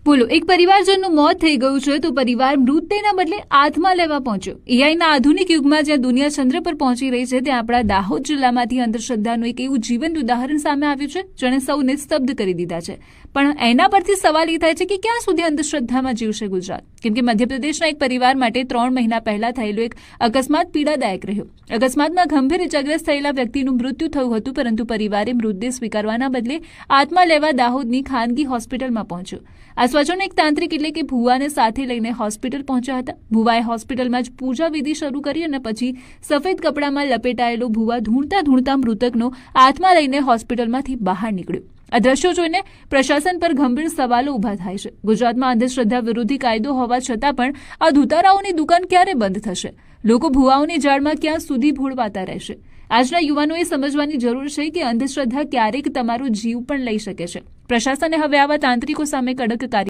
બોલો, એક પરિવારજનનું મોત થઈ ગયું છે તો પરિવાર મૃતદેહના બદલે આત્મા લેવા પહોંચ્યો। એઆઈના આધુનિક યુગમાં જ્યાં દુનિયા ચંદ્ર પર પહોંચી રહી છે, ત્યાં આપણા દાહોદ જિલ્લામાંથી અંધશ્રદ્ધાનું એક એવું જીવંત ઉદાહરણ સામે આવ્યું છે જેણે સૌને સ્તબ્ધ કરી દીધા છે। પણ એના પરથી સવાલ એ થાય છે કે ક્યાં સુધી અંધશ્રદ્ધામાં જીવશે ગુજરાત? કેમ કે મધ્યપ્રદેશના એક પરિવાર માટે 3 મહિના પહેલા થયેલો એક અકસ્માત પીડાદાયક રહ્યો। અકસ્માતમાં ગંભીર ઇજાગ્રસ્ત થયેલા વ્યક્તિનું મૃત્યુ થયું હતું, પરંતુ પરિવારે મૃતદેહ સ્વીકારવાના બદલે આત્મા લેવા દાહોદની ખાનગી હોસ્પિટલમાં પહોંચ્યો। આ સ્વજનો એક તાંત્રિક એટલે કે ભુવાને સાથે લઈને હોસ્પિટલ પહોંચ્યા હતા। ભુવાએ હોસ્પિટલમાં જ પૂજા વિધિ શરૂ કરી અને પછી સફેદ કપડામાં લપેટાયેલો ભુવા ધૂણતા ધૂણતા મૃતકનો આત્મા લઈને હોસ્પિટલમાંથી બહાર નીકળ્યો। આ દ્રશ્યો જોઈને પ્રશાસન પર ગંભીર સવાલો ઊભા થાય છે। ગુજરાતમાં અંધશ્રદ્ધા વિરોધી કાયદો હોવા છતાં પણ આ ધૂતારાઓની દુકાન ક્યારે બંધ થશે? લોકો ભુવાઓની જાળમાં ક્યાં સુધી ભોળવાતા રહેશે? આજના યુવાનોએ સમજવાની જરૂર છે કે અંધશ્રદ્ધા ક્યારેક તમારો જીવ પણ લઈ શકે છે। પ્રશાસને હવે આવા તાંત્રિકો સામે કડક કાર્ય